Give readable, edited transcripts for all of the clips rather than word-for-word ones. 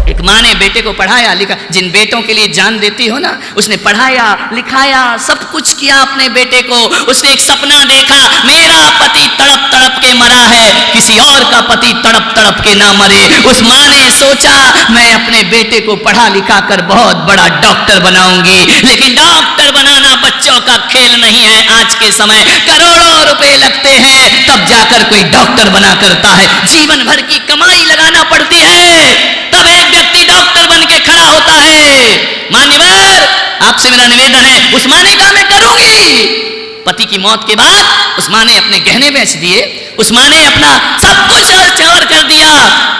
एक माँ ने बेटे को पढ़ाया लिखा, जिन बेटों के लिए जान देती हो ना, उसने पढ़ाया लिखाया सब कुछ किया अपने बेटे को। उसने एक सपना देखा, मेरा पति तड़प तड़प के मरा है, किसी और का पति तड़प तड़प के ना मरे। उस माँ ने सोचा मैं अपने बेटे को पढ़ा लिखा कर बहुत बड़ा डॉक्टर बनाऊंगी। लेकिन डॉक्टर बनाना बच्चों का खेल नहीं है। आज के समय करोड़ों रुपए लगते हैं तब जाकर कोई डॉक्टर बना करता है। जीवन भर की कमाई लगाना पड़ती है तब एक व्यक्ति डॉक्टर बन के खड़ा होता है। मान्यवर, आपसे मेरा निवेदन है, उस माँ ने कहा मैं करूंगी। पति की मौत के बाद उस माँ ने अपने गहने बेच दिए, उस माँ ने अपना सब कुछ न्यौछावर कर दिया।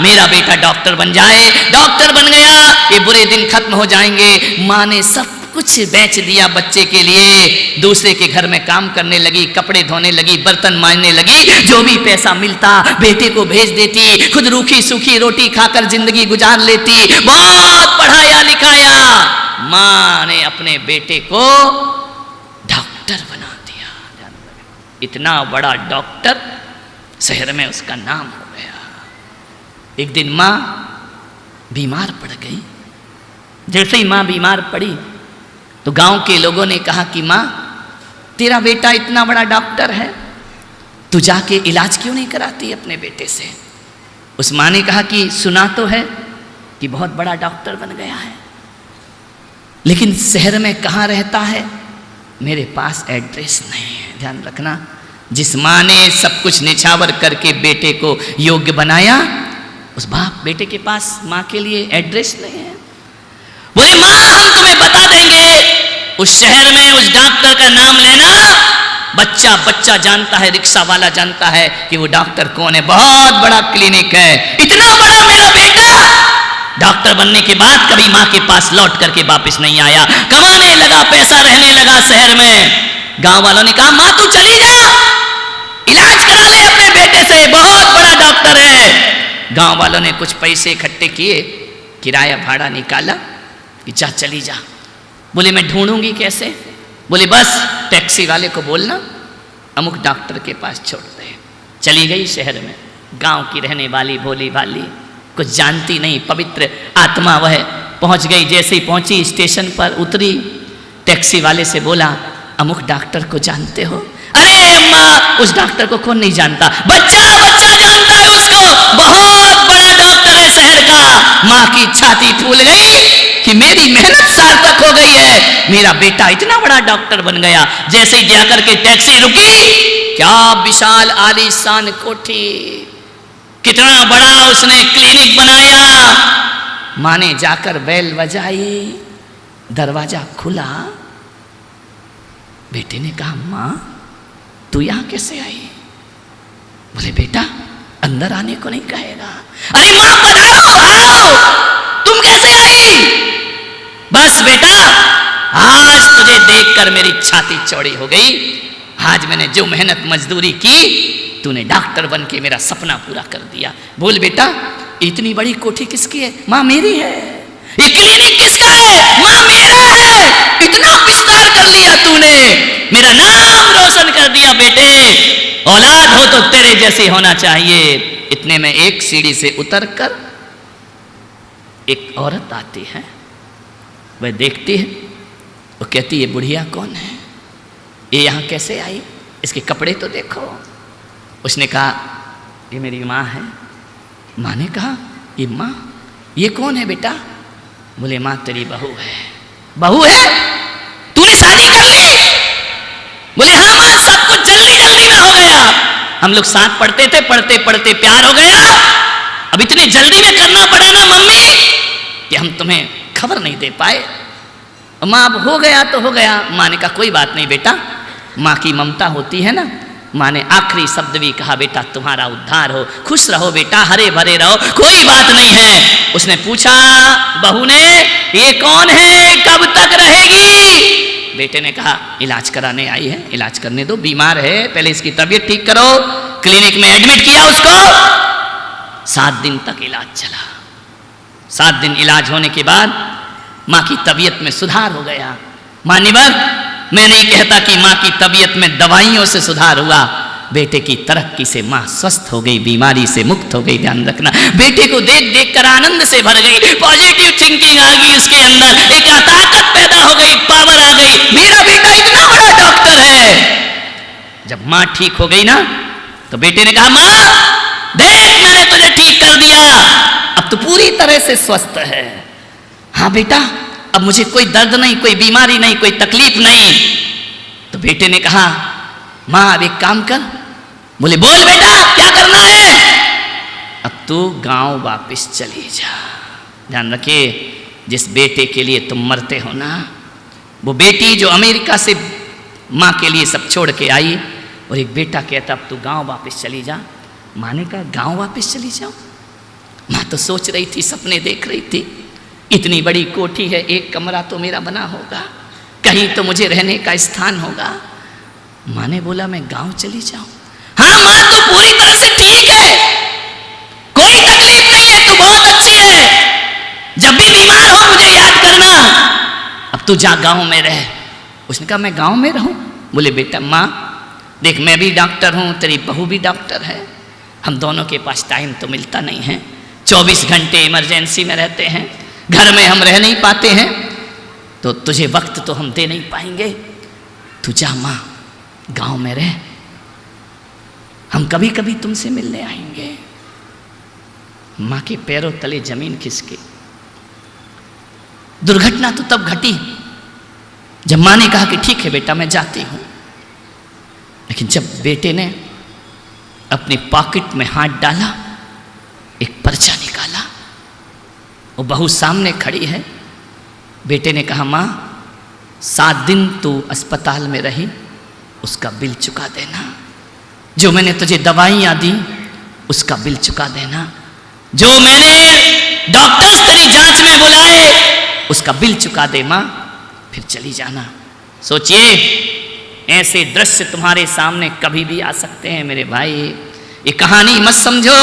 मेरा बेटा डॉक्टर बन जाए, डॉक्टर बन गया, ये बुरे दिन खत्म हो जाएंगे। माँ ने सब कुछ बेच दिया बच्चे के लिए। दूसरे के घर में काम करने लगी, कपड़े धोने लगी, बर्तन मांजने लगी। जो भी पैसा मिलता बेटे को भेज देती, खुद रूखी सूखी रोटी खाकर जिंदगी गुजार लेती। बहुत पढ़ाया लिखाया, माँ ने अपने बेटे को डॉक्टर बना दिया। इतना बड़ा डॉक्टर, शहर में उसका नाम हो गया। एक दिन माँ बीमार पड़ गई। जैसे ही माँ बीमार पड़ी तो गांव के लोगों ने कहा कि माँ, तेरा बेटा इतना बड़ा डॉक्टर है, तू जाके इलाज क्यों नहीं कराती अपने बेटे से। उस माँ ने कहा कि सुना तो है कि बहुत बड़ा डॉक्टर बन गया है, लेकिन शहर में कहाँ रहता है, मेरे पास एड्रेस नहीं है। ध्यान रखना, जिस माँ ने सब कुछ निछावर करके बेटे को योग्य बनाया, उस बाप बेटे के पास माँ के लिए एड्रेस नहीं है। बोले माँ, हम तुम्हें बता देंगे, उस शहर में उस डॉक्टर का नाम लेना, बच्चा बच्चा जानता है, रिक्शा वाला जानता है कि वो डॉक्टर कौन है। बहुत बड़ा क्लिनिक है, इतना बड़ा मेरा बेटा डॉक्टर बनने के बाद कभी माँ के पास लौट करके वापस नहीं आया। कमाने लगा, पैसा रहने लगा शहर में। गांव वालों ने कहा माँ तू चली जा, इलाज करा ले अपने बेटे से, बहुत बड़ा डॉक्टर है। गांव वालों ने कुछ पैसे इकट्ठे किए, किराया भाड़ा निकाला कि जा चली जा। बोले मैं ढूंढूंगी कैसे। बोले बस टैक्सी वाले को बोलना अमुक डॉक्टर के पास छोड़ दे। चली गई शहर में। गांव की रहने वाली भोली भाली, कुछ जानती नहीं, पवित्र आत्मा वह पहुंच गई। जैसे ही पहुंची स्टेशन पर उतरी, टैक्सी वाले से बोला अमुक डॉक्टर को जानते हो। अरे अम्मा, उस डॉक्टर को कौन नहीं जानता, बच्चा बच्चा जानता है उसको, बहुत बड़ा डॉक्टर है शहर का। माँ की छाती फूल गई कि मेरी मेहनत सार्थक हो गई है, मेरा बेटा इतना बड़ा डॉक्टर बन गया। जैसे ही जाकर के टैक्सी रुकी, क्या विशाल आलीशान कोठी, कितना बड़ा उसने क्लिनिक बनाया। माँ ने जाकर बेल बजाई, दरवाजा खुला। बेटे ने कहा माँ तू यहां कैसे आई। बोले बेटा अंदर आने को नहीं कहेगा। अरे माँ पधारो, आओ, तुम कैसे आई। बस बेटा, आज तुझे देखकर मेरी छाती चौड़ी हो गई। आज मैंने जो मेहनत मजदूरी की, तूने डॉक्टर बन के मेरा सपना पूरा कर दिया। बोल बेटा इतनी बड़ी कोठी किसकी है। माँ मेरी है। ये क्लिनिक किसका है। माँ मेरा है। इतना विस्तार कर लिया तूने, मेरा नाम रोशन कर दिया। बेटे औलाद हो तो तेरे जैसे होना चाहिए। इतने में एक सीढ़ी से उतरकर एक औरत आती है। वह देखती है, वो कहती है बुढ़िया कौन है, ये यहाँ कैसे आई, इसके कपड़े तो देखो। उसने कहा ये मेरी माँ है। माँ ने कहा ये माँ, ये कौन है बेटा। बोले माँ तेरी बहू है। बहू है, तूने शादी कर ली। बोले हाँ माँ, सब कुछ जल्दी जल्दी में हो गया। हम लोग साथ पढ़ते थे, पढ़ते पढ़ते प्यार हो गया। अब इतनी जल्दी में करना पड़ा ना मम्मी कि हम तुम्हें खबर नहीं दे पाए। माँ अब हो गया तो हो गया। माँ ने कहा कोई बात नहीं बेटा, माँ की ममता होती है ना। माँ ने आखिरी शब्द भी कहा बेटा तुम्हारा उद्धार हो, खुश रहो बेटा, हरे भरे रहो, कोई बात नहीं है। उसने पूछा बहू ने ये कौन है, कब तक रहेगी। बेटे ने कहा इलाज कराने आई है, इलाज करने दो, बीमार है, पहले इसकी तबीयत ठीक करो। क्लिनिक में एडमिट किया उसको। 7 दिन तक इलाज चला। 7 दिन इलाज होने के बाद माँ की तबीयत में सुधार हो गया। मान्यवर, मैं नहीं कहता कि माँ की तबीयत में दवाइयों से सुधार हुआ, बेटे की तरक्की से माँ स्वस्थ हो गई, बीमारी से मुक्त हो गई। ध्यान रखना, बेटे को देख देख कर आनंद से भर गई, पॉजिटिव थिंकिंग आ गई उसके अंदर, एक ताकत पैदा हो गई, पावर आ गई, मेरा बेटा इतना बड़ा डॉक्टर है। जब माँ ठीक हो गई ना तो बेटे ने कहा, माँ देख मैंने तुझे ठीक कर दिया, अब तो पूरी तरह से स्वस्थ है। हाँ बेटा, अब मुझे कोई दर्द नहीं, कोई बीमारी नहीं, कोई तकलीफ नहीं। तो बेटे ने कहा, माँ अब एक काम कर। बोले, बोल बेटा क्या करना है? अब तू गांव वापस चली जा। ध्यान रखिए, जिस बेटे के लिए तुम मरते हो ना, वो बेटी जो अमेरिका से माँ के लिए सब छोड़ के आई, और एक बेटा कहता अब तू गांव वापस चली जा। माँ ने कहा, गांव वापस चली जाओ? माँ तो सोच रही थी, सपने देख रही थी, इतनी बड़ी कोठी है, एक कमरा तो मेरा बना होगा, कहीं तो मुझे रहने का स्थान होगा। माँ ने बोला, मैं गांव चली जाऊं? हाँ माँ, तो पूरी तरह से ठीक है, कोई तकलीफ नहीं है, तू बहुत अच्छी है, जब भी बीमार हो मुझे याद करना, अब तू जा गांव में रह। उसने कहा, मैं गांव में रहूं? बोले, बेटा माँ देख, मैं भी डॉक्टर हूं, तेरी बहू भी डॉक्टर है, हम दोनों के पास टाइम तो मिलता नहीं है, 24 घंटे इमरजेंसी में रहते हैं, घर में हम रह नहीं पाते हैं, तो तुझे वक्त तो हम दे नहीं पाएंगे, तू जा माँ गांव में रह, हम कभी कभी तुमसे मिलने आएंगे। माँ के पैरों तले जमीन खिसकी। दुर्घटना तो तब घटी जब माँ ने कहा कि ठीक है बेटा मैं जाती हूं, लेकिन जब बेटे ने अपनी पॉकेट में हाथ डाला, एक पर्चा निकाला, वो बहू सामने खड़ी है। बेटे ने कहा, माँ 7 दिन तू अस्पताल में रही, उसका बिल चुका देना, जो मैंने तुझे दवाइयाँ दी उसका बिल चुका देना, जो मैंने डॉक्टर्स तेरी जांच में बुलाए उसका बिल चुका दे माँ, फिर चली जाना। सोचिए, ऐसे दृश्य तुम्हारे सामने कभी भी आ सकते हैं मेरे भाई, ये कहानी मत समझो,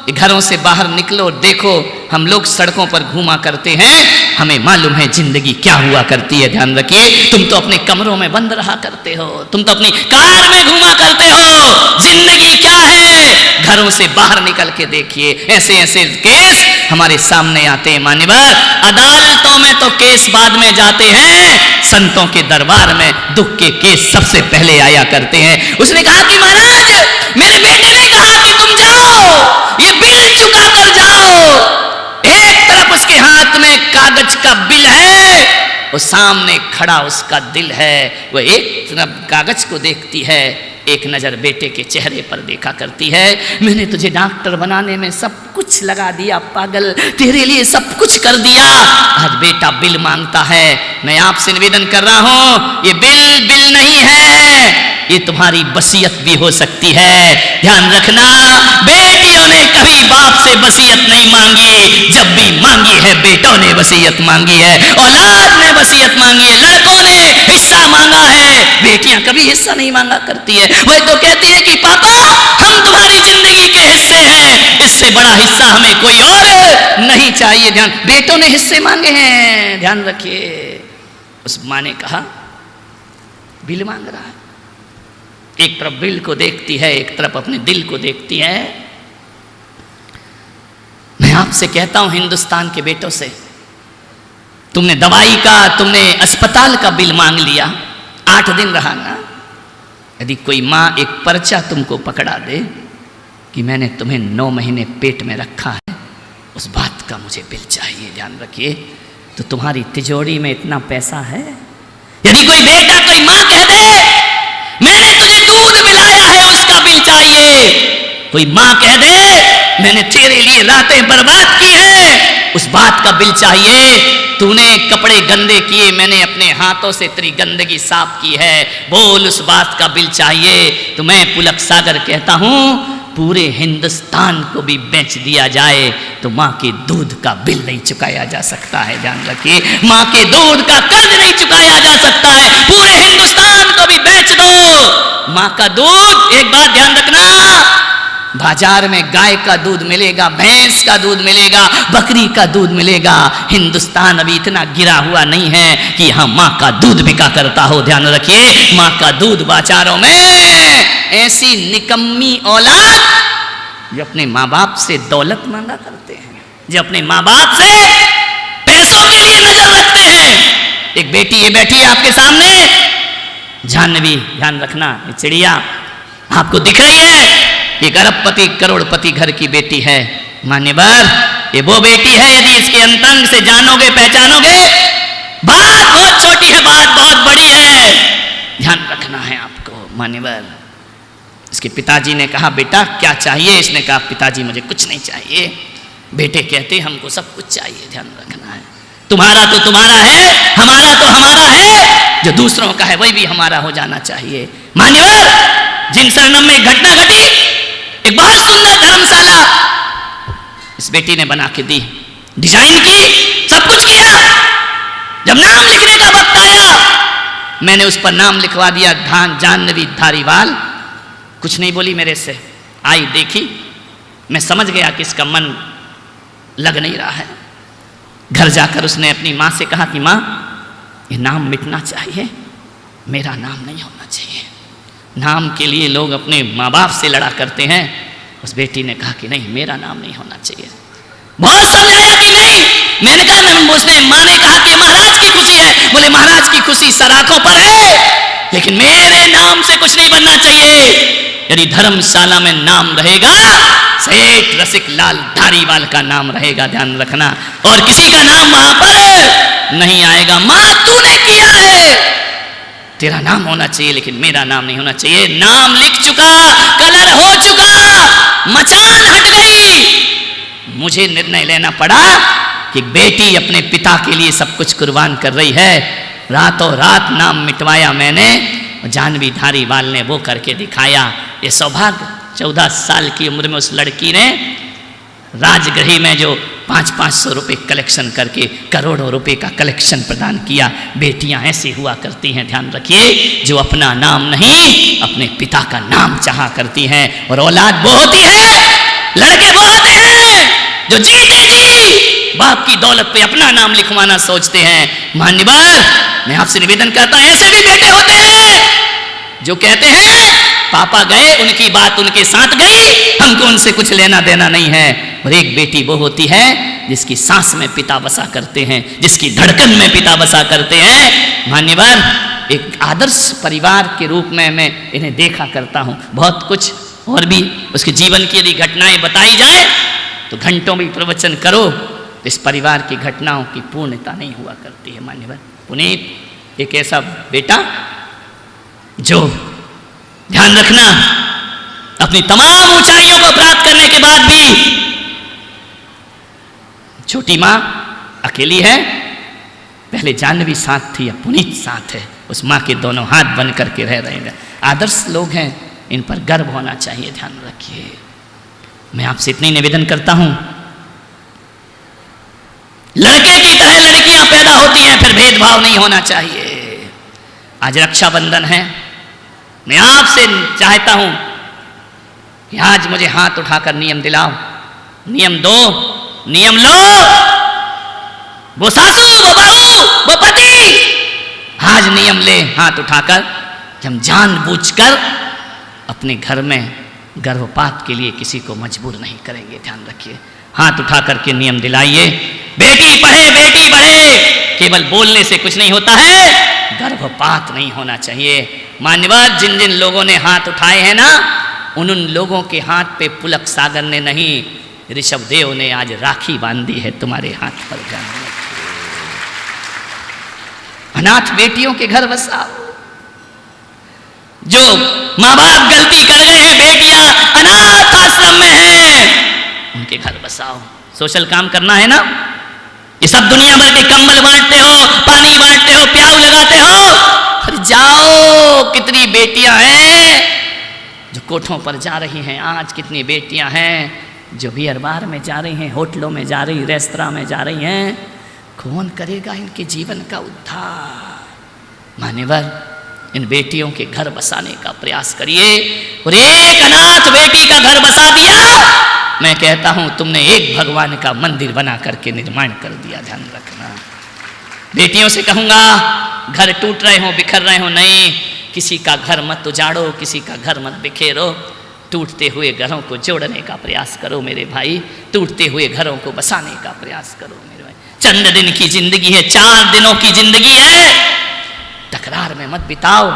ये घरों से बाहर निकलो, देखो हम लोग सड़कों पर घूमा करते हैं, हमें मालूम है जिंदगी क्या हुआ करती है। ध्यान रखिए, तुम तो अपने कमरों में बंद रहा करते हो, तुम तो अपनी कार में घूमा करते हो, जिंदगी क्या है घरों से बाहर निकल के देखिए। ऐसे ऐसे केस हमारे सामने आते हैं मान्यवर। अदालतों में तो केस बाद में जाते हैं, संतों के दरबार में दुख के केस सबसे पहले आया करते हैं। उसने कहा कि महाराज मेरे बेटे ने कहा कि तुम जाओ, ये बिल चुका कर जाओ। एक तरफ उसके हाथ में कागज का बिल है, वो सामने खड़ा उसका दिल है। वो एक तरफ कागज को देखती है, एक नजर बेटे के चेहरे पर देखा करती है। मैंने तुझे डॉक्टर बनाने में सब कुछ लगा दिया पागल, तेरे लिए सब कुछ कर दिया, आज बेटा बिल मांगता है। मैं आपसे निवेदन कर रहा हूं, ये बिल नहीं है, ये तुम्हारी वसीयत भी हो सकती है। ध्यान रखना, बेटियों ने कभी बाप से वसीयत नहीं मांगी, जब भी मांगी है बेटों ने वसीयत मांगी है, औलाद ने वसीयत मांगी है, लड़कों ने हिस्सा मांगा है, बेटियां कभी हिस्सा नहीं मांगा करती है। वह तो कहती है कि पापा हम तुम्हारी जिंदगी के हिस्से हैं, इससे बड़ा हिस्सा हमें कोई और नहीं चाहिए। ध्यान, बेटों ने हिस्से मांगे हैं, ध्यान रखिए। उस माँ ने कहा बिल मांग रहा है, एक तरफ बिल को देखती है, एक तरफ अपने दिल को देखती है। मैं आपसे कहता हूं हिंदुस्तान के बेटों से, तुमने दवाई का, तुमने अस्पताल का बिल मांग लिया, 8 दिन रहा ना, यदि कोई माँ एक पर्चा तुमको पकड़ा दे कि मैंने तुम्हें 9 महीने पेट में रखा है, उस बात का मुझे बिल चाहिए, ध्यान रखिए, तो तुम्हारी तिजोरी में इतना पैसा है। यदि कोई बेटा, कोई माँ कह दे मैंने तुझे दूध पिलाया है, उसका बिल चाहिए। कोई माँ कह दे मैंने तेरे लिए रातें बर्बाद की है, उस बात का बिल चाहिए। तूने कपड़े गंदे किए, मैंने अपने हाथों से तेरी गंदगी साफ की है, बोल, उस बात का बिल चाहिए। तो मैं पुलक सागर कहता हूं, पूरे हिंदुस्तान को भी बेच दिया जाए तो माँ के दूध का बिल नहीं चुकाया जा सकता है। ध्यान रखिए, माँ के दूध का कर्ज नहीं चुकाया जा सकता है। पूरे हिंदुस्तान को भी बेच दो, माँ का दूध, एक बात ध्यान रखना, बाजार में गाय का दूध मिलेगा, भैंस का दूध मिलेगा, बकरी का दूध मिलेगा। हिंदुस्तान अभी इतना गिरा हुआ नहीं है कि यहाँ माँ का दूध बिका करता हो। ध्यान रखिए, माँ का दूध बाजारों में ऐसी निकम्मी औलाद जो अपने माँ बाप से दौलत मांगा करते हैं, जो अपने माँ बाप से पैसों के लिए नजर रखते हैं। एक बेटी ये बैठी है आपके सामने, जाह्नवी, ध्यान रखना, ये चिड़िया आपको दिख रही है, एक अरबपति करोड़पति घर की बेटी है। मान्यवर, ये वो बेटी है, यदि इसके अंतरंग से जानोगे, पहचानोगे, बात बहुत छोटी है, बात बहुत बड़ी है। ध्यान रखना है आपको। मान्यवर, इसके पिताजी ने कहा बेटा क्या चाहिए? इसने कहा पिताजी मुझे कुछ नहीं चाहिए। बेटे कहते हमको सब कुछ चाहिए। ध्यान रखना है, तुम्हारा तो तुम्हारा है, हमारा तो हमारा है, जो दूसरों का है वही भी हमारा हो जाना चाहिए। मान्यवर, जिन शरणम में घटना घटी, एक बहुत सुंदर धर्मशाला इस बेटी ने बना के दी, डिजाइन की, सब कुछ किया। जब नाम लिखने का वक्त आया, मैंने उस पर नाम लिखवा दिया जाह्नवी धारीवाल। कुछ नहीं बोली मेरे से, आई देखी, मैं समझ गया कि इसका मन लग नहीं रहा है। घर जाकर उसने अपनी माँ से कहा कि माँ, ये नाम मिटना चाहिए, मेरा नाम नहीं होना चाहिए। नाम के लिए लोग अपने माँ बाप से लड़ा करते हैं। उस बेटी ने कहा कि नहीं, मेरा नाम नहीं होना चाहिए। बहुत समझाया कि नहीं, मैंने कहा नहीं। उसने, माँ ने कहा कि महाराज की खुशी है। बोले महाराज की खुशी सराखों पर है, लेकिन मेरे नाम से कुछ नहीं बनना चाहिए। यदि धर्मशाला में नाम रहेगा, सेठ रसिक लाल धारीवाल का नाम रहेगा। ध्यान रखना, और किसी का नाम वहां पर नहीं आएगा। मां तूने किया है, तेरा नाम होना चाहिए, लेकिन मेरा नाम नहीं होना चाहिए। नाम लिख चुका, कलर हो चुका, मचान हट गई। मुझे निर्णय लेना पड़ा कि बेटी अपने पिता के लिए सब कुछ कुर्बान कर रही है। रातों रात नाम मिटवाया मैंने। जाह्नवी धारीवाल ने वो करके दिखाया। ये सौभाग्य, 14 साल की उम्र में उस लड़की ने राजगृह में जो 500-500 रुपये कलेक्शन करके करोड़ों रुपए का कलेक्शन प्रदान किया। बेटियां ऐसी हुआ करती हैं, ध्यान रखिए, जो अपना नाम नहीं अपने पिता का नाम चाहा करती हैं। और औलाद वो होती है, लड़के वो होते हैं जो जीते जी बाप की दौलत पे अपना नाम लिखवाना सोचते हैं। मान्यवर, मैं आपसे निवेदन करता हूं, ऐसे भी बेटे होते हैं जो कहते हैं पापा गए, उनकी बात उनके साथ गई, हमको उनसे कुछ लेना देना नहीं है। और एक बेटी वो होती है जिसकी सांस में पिता बसा करते हैं, जिसकी धड़कन में पिता बसा करते हैं। मान्यवर, एक आदर्श परिवार के रूप में मैं इन्हें देखा करता हूँ। बहुत कुछ और भी उसके जीवन की यदि घटनाएं बताई जाए तो घंटों में प्रवचन करो, इस परिवार की घटनाओं की पूर्णता नहीं हुआ करती है। मान्यवर, पुनीत एक ऐसा बेटा जो, ध्यान रखना, अपनी तमाम ऊंचाइयों को प्राप्त करने के बाद भी छोटी मां अकेली है। पहले जाह्नवी साथ थी, अब पुनीत साथ है। उस मां के दोनों हाथ बन करके रह रहे हैं। आदर्श लोग हैं, इन पर गर्व होना चाहिए। ध्यान रखिए, मैं आपसे इतनी निवेदन करता हूं, लड़के की तरह लड़कियां पैदा होती हैं, फिर भेदभाव नहीं होना चाहिए। आज रक्षाबंधन है, मैं आपसे चाहता हूं कि आज मुझे हाथ उठाकर नियम दिलाओ, नियम दो, नियम लो। वो सासू, वो बहू, वो पति आज नियम ले हाथ उठाकर, हम जानबूझकर अपने घर में गर्भपात के लिए किसी को मजबूर नहीं करेंगे। ध्यान रखिए, हाथ उठा करके नियम दिलाइए। बेटी पढ़े, बेटी बढ़े, केवल बोलने से कुछ नहीं होता है, गर्भपात नहीं होना चाहिए। मान्यवर, जिन जिन लोगों ने हाथ उठाए हैं ना, उन लोगों के हाथ पे पुलक सागर ने नहीं, ऋषभदेव ने आज राखी बांधी है तुम्हारे हाथ पर। जाने अनाथ बेटियों के घर बसाओ। जो माँ बाप गलती कर गए हैं, बेटियां अनाथ आश्रम में हैं, उनके घर बसाओ। सोशल काम करना है ना, ये सब दुनिया भर के कंबल बांटते हो, पानी बांटते हो, प्याऊ लगाते हो, फिर जाओ। कितनी बेटियां हैं जो कोठों पर जा रही हैं, आज कितनी बेटियां हैं जो बियर बार में जा रही हैं, होटलों में जा रही, रेस्तरां में जा रही हैं। कौन करेगा इनके जीवन का उद्धार? मान्यवर, इन बेटियों के घर बसाने का प्रयास करिए। और एक अनाथ बेटी का घर बसा दिया, मैं कहता हूं तुमने एक भगवान का मंदिर बना करके निर्माण कर दिया। ध्यान रखना। बेटियों से कहूंगा, घर टूट रहे हो, बिखर रहे हो, नहीं, किसी का घर मत उजाड़ो, किसी का घर मत बिखेरो। टूटते हुए घरों को जोड़ने का प्रयास करो मेरे भाई, टूटते हुए घरों को बसाने का प्रयास करो मेरे भाई। चंद दिन की जिंदगी है, 4 दिनों की जिंदगी है, तकरार में मत बिताओ।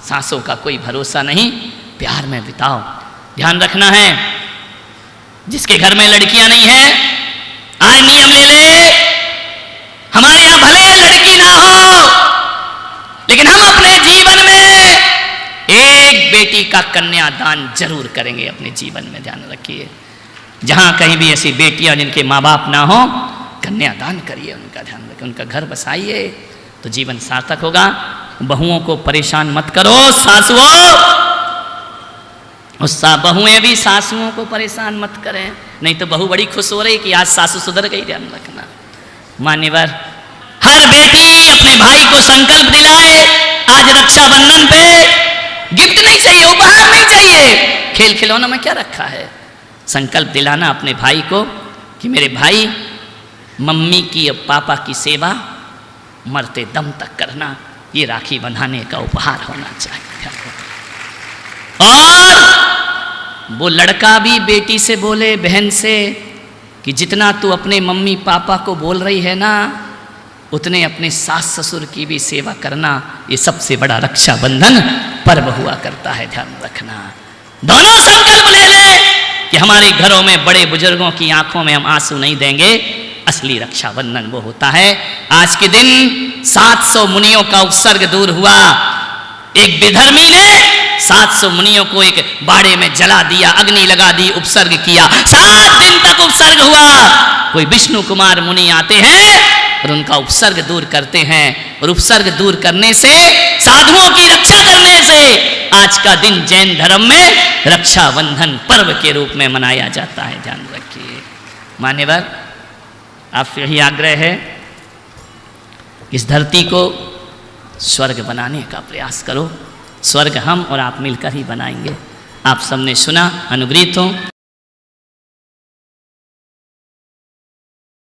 सांसों का कोई भरोसा नहीं, प्यार में बिताओ। ध्यान रखना है, जिसके घर में लड़कियां नहीं है, आज नियम ले ले, हमारे यहां भले लड़की ना हो, लेकिन हम अपने जीवन में एक बेटी का कन्यादान जरूर करेंगे अपने जीवन में। ध्यान रखिए, जहां कहीं भी ऐसी बेटियां जिनके माँ बाप ना हो, कन्यादान करिए, उनका ध्यान रखिए, उनका घर बसाइए, तो जीवन सार्थक होगा। बहुओं को परेशान मत करो, सासुओं, उस बहुएं भी सासुओं को परेशान मत करें, नहीं तो बहू बड़ी खुश हो रही कि आज सासू सुधर गई। ध्यान रखना। मान्यवर, हर बेटी अपने भाई को संकल्प दिलाए, आज रक्षाबंधन पे गिफ्ट नहीं चाहिए, उपहार नहीं चाहिए, खेल खिलौना में क्या रखा है। संकल्प दिलाना अपने भाई को कि मेरे भाई, मम्मी की और पापा की सेवा मरते दम तक करना, ये राखी बंधाने का उपहार होना चाहिए। और वो लड़का भी बेटी से बोले, बहन से, कि जितना तू अपने मम्मी पापा को बोल रही है ना, उतने अपने सास ससुर की भी सेवा करना। ये सबसे बड़ा रक्षाबंधन पर्व हुआ करता है। ध्यान रखना। दोनों संकल्प ले ले कि हमारे घरों में बड़े बुजुर्गों की आंखों में हम आंसू नहीं देंगे। असली रक्षाबंधन वो होता है। आज के दिन 700 मुनियों का उपसर्ग दूर हुआ। एक विधर्मी ने 700 मुनियों को एक बाड़े में जला दिया, अग्नि लगा दी, उपसर्ग किया। 7 दिन तक उपसर्ग हुआ। कोई विष्णु कुमार मुनि आते हैं और उनका उपसर्ग दूर करते हैं, और उपसर्ग दूर करने से, साधुओं की रक्षा करने से आज का दिन जैन धर्म में रक्षाबंधन पर्व के रूप में मनाया जाता है। ध्यान रखिए। मान्यवर, आपसे यही आग्रह है, इस धरती को स्वर्ग बनाने का प्रयास करो। स्वर्ग हम और आप मिलकर ही बनाएंगे। आप सबने सुना, अनुग्रहित हो।